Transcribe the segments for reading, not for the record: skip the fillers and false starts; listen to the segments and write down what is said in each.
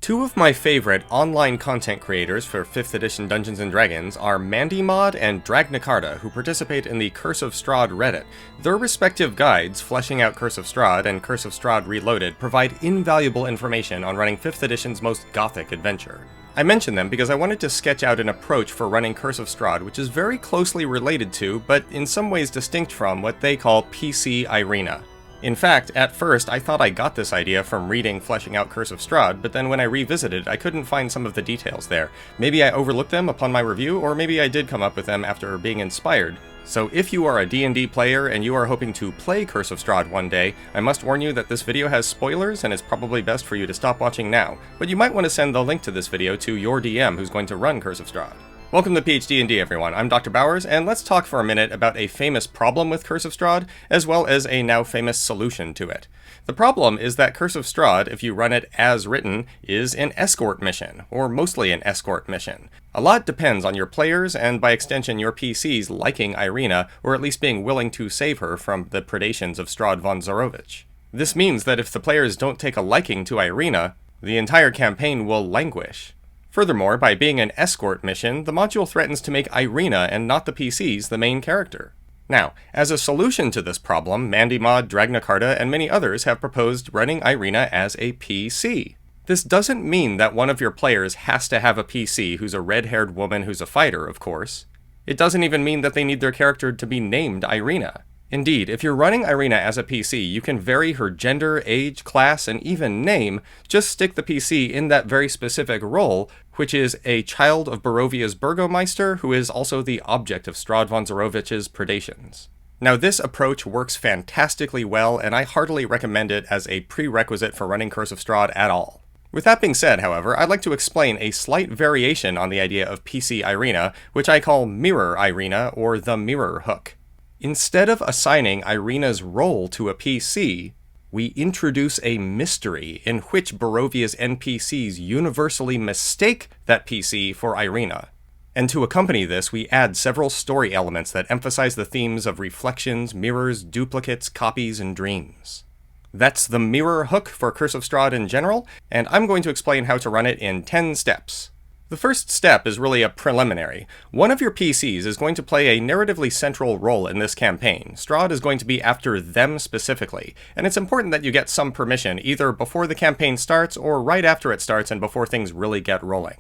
Two of my favorite online content creators for 5th edition Dungeons & Dragons are MandyMod and DragnaCarta, who participate in the Curse of Strahd Reddit. Their respective guides, Fleshing Out Curse of Strahd and Curse of Strahd Reloaded, provide invaluable information on running 5th edition's most gothic adventure. I mention them because I wanted to sketch out an approach for running Curse of Strahd which is very closely related to, but in some ways distinct from, what they call PC Ireena. In fact, at first I thought I got this idea from reading Fleshing Out Curse of Strahd, but then when I revisited I couldn't find some of the details there. Maybe I overlooked them upon my review, or maybe I did come up with them after being inspired. So if you are a D&D player and you are hoping to play Curse of Strahd one day, I must warn you that this video has spoilers and it's probably best for you to stop watching now, but you might want to send the link to this video to your DM who's going to run Curse of Strahd. Welcome to PhD&D everyone, I'm Dr. Bowers, and let's talk for a minute about a famous problem with Curse of Strahd, as well as a now famous solution to it. The problem is that Curse of Strahd, if you run it as written, is an escort mission, or mostly an escort mission. A lot depends on your players, and by extension your PCs liking Ireena, or at least being willing to save her from the predations of Strahd von Zarovich. This means that if the players don't take a liking to Ireena, the entire campaign will languish. Furthermore, by being an escort mission, the module threatens to make Ireena and not the PCs the main character. Now, as a solution to this problem, MandyMod, DragnaCarta, and many others have proposed running Ireena as a PC. This doesn't mean that one of your players has to have a PC who's a red-haired woman who's a fighter, of course. It doesn't even mean that they need their character to be named Ireena. Indeed, if you're running Ireena as a PC, you can vary her gender, age, class, and even name. Just stick the PC in that very specific role, which is a child of Barovia's Burgomeister, who is also the object of Strahd von Zarovich's predations. Now this approach works fantastically well, and I heartily recommend it as a prerequisite for running Curse of Strahd at all. With that being said, however, I'd like to explain a slight variation on the idea of PC Ireena, which I call Mirror Ireena, or the Mirror Hook. Instead of assigning Ireena's role to a PC, we introduce a mystery in which Barovia's NPCs universally mistake that PC for Ireena. And to accompany this, we add several story elements that emphasize the themes of reflections, mirrors, duplicates, copies, and dreams. That's the Mirror Hook for Curse of Strahd in general, and I'm going to explain how to run it in 10 steps. The first step is really a preliminary. One of your PCs is going to play a narratively central role in this campaign. Strahd is going to be after them specifically, and it's important that you get some permission, either before the campaign starts or right after it starts and before things really get rolling.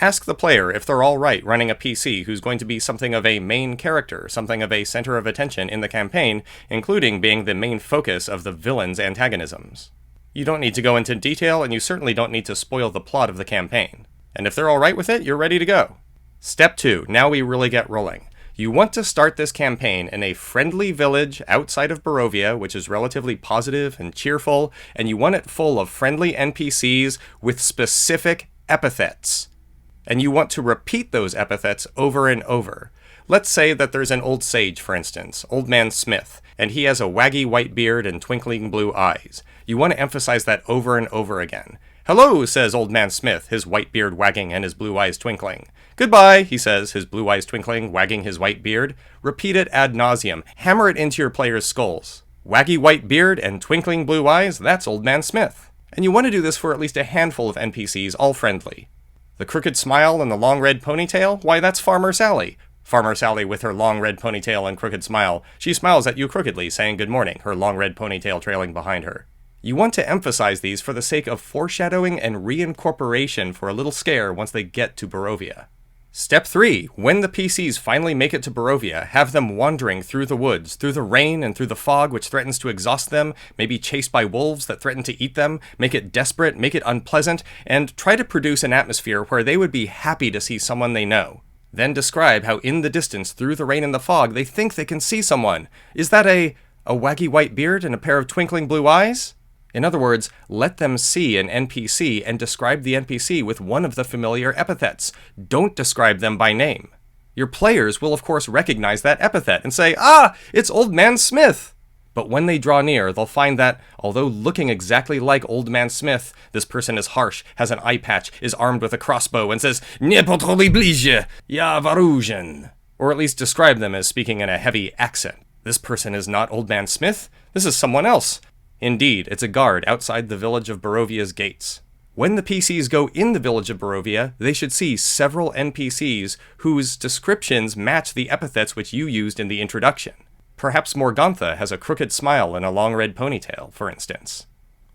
Ask the player if they're alright running a PC who's going to be something of a main character, something of a center of attention in the campaign, including being the main focus of the villain's antagonisms. You don't need to go into detail, and you certainly don't need to spoil the plot of the campaign. And if they're alright with it, you're ready to go. Step 2. Now we really get rolling. You want to start this campaign in a friendly village outside of Barovia, which is relatively positive and cheerful, and you want it full of friendly NPCs with specific epithets. And you want to repeat those epithets over and over. Let's say that there's an old sage, for instance, Old Man Smith, and he has a waggy white beard and twinkling blue eyes. You want to emphasize that over and over again. "Hello," says Old Man Smith, his white beard wagging and his blue eyes twinkling. "Goodbye," he says, his blue eyes twinkling, wagging his white beard. Repeat it ad nauseum. Hammer it into your players' skulls. Waggy white beard and twinkling blue eyes, that's Old Man Smith. And you want to do this for at least a handful of NPCs, all friendly. The crooked smile and the long red ponytail? Why, that's Farmer Sally. Farmer Sally with her long red ponytail and crooked smile. She smiles at you crookedly, saying good morning, her long red ponytail trailing behind her. You want to emphasize these for the sake of foreshadowing and reincorporation for a little scare once they get to Barovia. Step 3. When the PCs finally make it to Barovia, have them wandering through the woods, through the rain and through the fog which threatens to exhaust them, maybe chased by wolves that threaten to eat them, make it desperate, make it unpleasant, and try to produce an atmosphere where they would be happy to see someone they know. Then describe how in the distance, through the rain and the fog, they think they can see someone. Is that a waggy white beard and a pair of twinkling blue eyes? In other words, let them see an NPC and describe the NPC with one of the familiar epithets. Don't describe them by name. Your players will of course recognize that epithet and say, "Ah, it's Old Man Smith!" But when they draw near, they'll find that, although looking exactly like Old Man Smith, this person is harsh, has an eye patch, is armed with a crossbow, and says, "Ne potroli blije, ja varujen," or at least describe them as speaking in a heavy accent. This person is not Old Man Smith, this is someone else. Indeed, it's a guard outside the village of Barovia's gates. When the PCs go in the village of Barovia, they should see several NPCs whose descriptions match the epithets which you used in the introduction. Perhaps Morgantha has a crooked smile and a long red ponytail, for instance.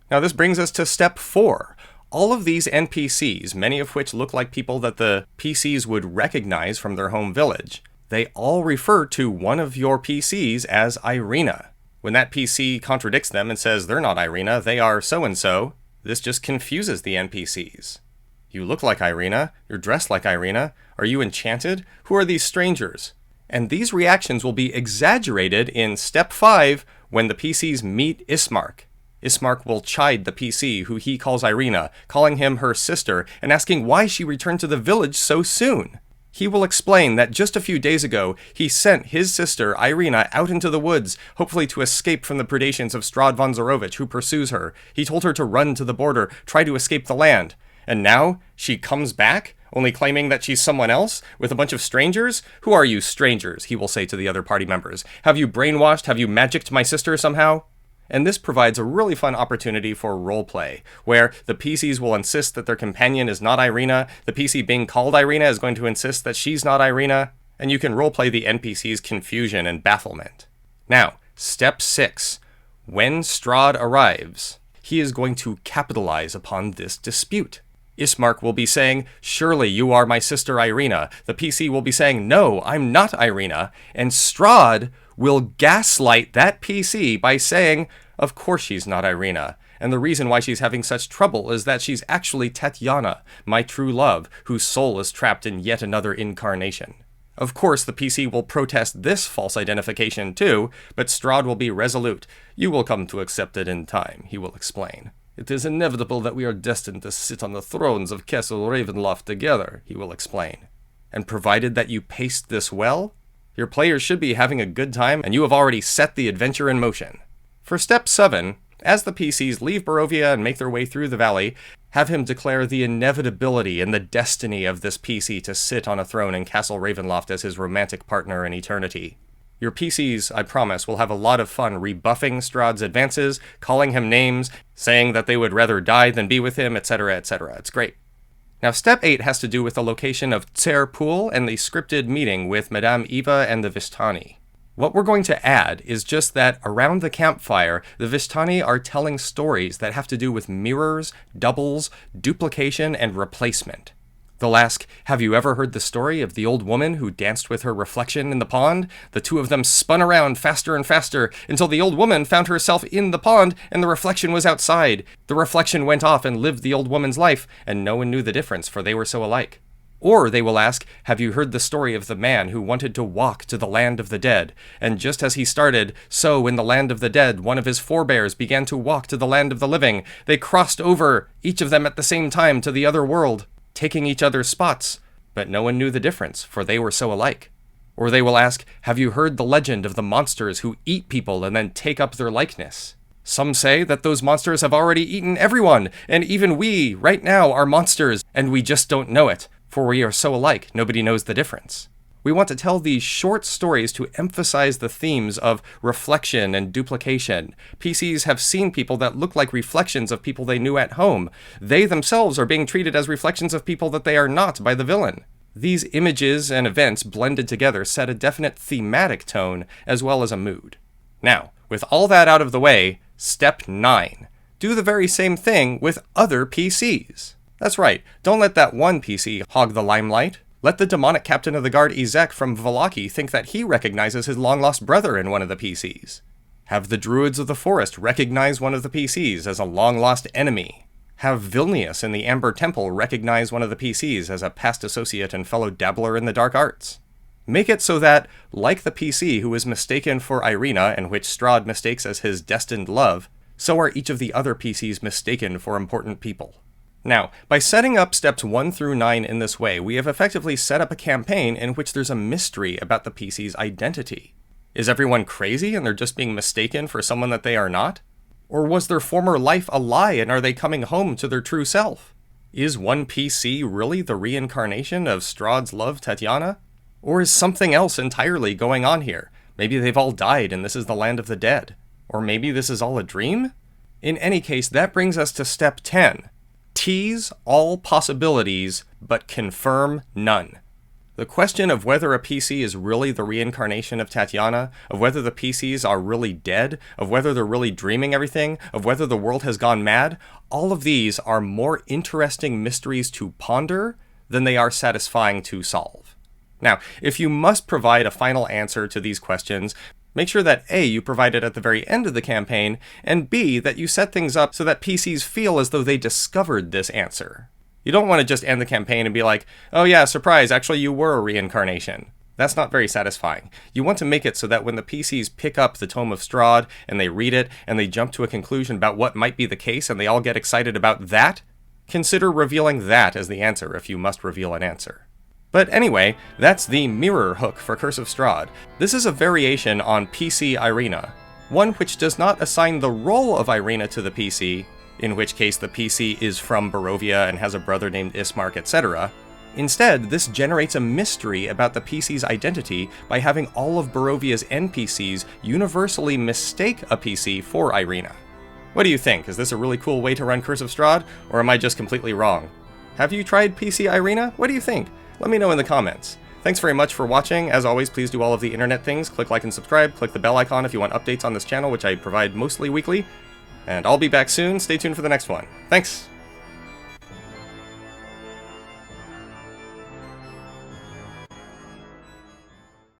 Now this brings us to step 4. All of these NPCs, many of which look like people that the PCs would recognize from their home village, they all refer to one of your PCs as Ireena. When that PC contradicts them and says they're not Ireena, they are so-and-so, this just confuses the NPCs. You look like Ireena, you're dressed like Ireena, are you enchanted? Who are these strangers? And these reactions will be exaggerated in step 5 when the PCs meet Ismark. Ismark will chide the PC who he calls Ireena, calling him her sister, and asking why she returned to the village so soon. He will explain that just a few days ago, he sent his sister, Ireena, out into the woods, hopefully to escape from the predations of Strahd von Zarovich, who pursues her. He told her to run to the border, try to escape the land. And now, she comes back, only claiming that she's someone else, with a bunch of strangers? Who are you, strangers? He will say to the other party members. Have you brainwashed? Have you magicked my sister somehow? And this provides a really fun opportunity for roleplay, where the PCs will insist that their companion is not Ireena, the PC being called Ireena is going to insist that she's not Ireena, and you can roleplay the NPC's confusion and bafflement. Now, step 6. When Strahd arrives, he is going to capitalize upon this dispute. Ismark will be saying, surely you are my sister Ireena. The PC will be saying, no, I'm not Ireena. And Strahd will gaslight that PC by saying, of course she's not Ireena. And the reason why she's having such trouble is that she's actually Tatiana, my true love, whose soul is trapped in yet another incarnation. Of course, the PC will protest this false identification too, but Strahd will be resolute. You will come to accept it in time, he will explain. It is inevitable that we are destined to sit on the thrones of Castle Ravenloft together, he will explain. And provided that you paced this well, your players should be having a good time and you have already set the adventure in motion. For step 7, as the PCs leave Barovia and make their way through the valley, have him declare the inevitability and the destiny of this PC to sit on a throne in Castle Ravenloft as his romantic partner in eternity. Your PCs, I promise, will have a lot of fun rebuffing Strahd's advances, calling him names, saying that they would rather die than be with him, etc., etc. It's great. Now, step 8 has to do with the location of Tserpool and the scripted meeting with Madame Eva and the Vistani. What we're going to add is just that around the campfire, the Vistani are telling stories that have to do with mirrors, doubles, duplication, and replacement. They'll ask, have you ever heard the story of the old woman who danced with her reflection in the pond? The two of them spun around faster and faster until the old woman found herself in the pond and the reflection was outside. The reflection went off and lived the old woman's life, and no one knew the difference, for they were so alike. Or they will ask, have you heard the story of the man who wanted to walk to the land of the dead? And just as he started, so in the land of the dead, one of his forebears began to walk to the land of the living. They crossed over, each of them at the same time, to the other world, taking each other's spots, but no one knew the difference, for they were so alike. Or they will ask, have you heard the legend of the monsters who eat people and then take up their likeness? Some say that those monsters have already eaten everyone, and even we, right now, are monsters, and we just don't know it, for we are so alike, nobody knows the difference. We want to tell these short stories to emphasize the themes of reflection and duplication. PCs have seen people that look like reflections of people they knew at home. They themselves are being treated as reflections of people that they are not by the villain. These images and events blended together set a definite thematic tone as well as a mood. Now, with all that out of the way, step 9. Do the very same thing with other PCs. That's right, don't let that one PC hog the limelight. Let the demonic captain of the guard Izek from Vallaki think that he recognizes his long-lost brother in one of the PCs. Have the druids of the forest recognize one of the PCs as a long-lost enemy. Have Vilnius in the Amber Temple recognize one of the PCs as a past associate and fellow dabbler in the dark arts. Make it so that, like the PC who is mistaken for Ireena and which Strahd mistakes as his destined love, so are each of the other PCs mistaken for important people. Now, by setting up steps 1 through 9 in this way, we have effectively set up a campaign in which there's a mystery about the PC's identity. Is everyone crazy and they're just being mistaken for someone that they are not? Or was their former life a lie and are they coming home to their true self? Is one PC really the reincarnation of Strahd's love, Tatiana? Or is something else entirely going on here? Maybe they've all died and this is the land of the dead. Or maybe this is all a dream? In any case, that brings us to step 10. Tease all possibilities, but confirm none. The question of whether a PC is really the reincarnation of Tatiana, of whether the PCs are really dead, of whether they're really dreaming everything, of whether the world has gone mad, all of these are more interesting mysteries to ponder than they are satisfying to solve. Now, if you must provide a final answer to these questions, make sure that A, you provide it at the very end of the campaign, and B, that you set things up so that PCs feel as though they discovered this answer. You don't want to just end the campaign and be like, oh yeah, surprise, actually you were a reincarnation. That's not very satisfying. You want to make it so that when the PCs pick up the Tome of Strahd and they read it and they jump to a conclusion about what might be the case and they all get excited about that, consider revealing that as the answer if you must reveal an answer. But anyway, that's the mirror hook for Curse of Strahd. This is a variation on PC Ireena, one which does not assign the role of Ireena to the PC, in which case the PC is from Barovia and has a brother named Ismark, etc. Instead, this generates a mystery about the PC's identity by having all of Barovia's NPCs universally mistake a PC for Ireena. What do you think? Is this a really cool way to run Curse of Strahd, or am I just completely wrong? Have you tried PC Ireena? What do you think? Let me know in the comments. Thanks very much for watching. As always, please do all of the internet things. Click like and subscribe. Click the bell icon if you want updates on this channel, which I provide mostly weekly. And I'll be back soon. Stay tuned for the next one. Thanks!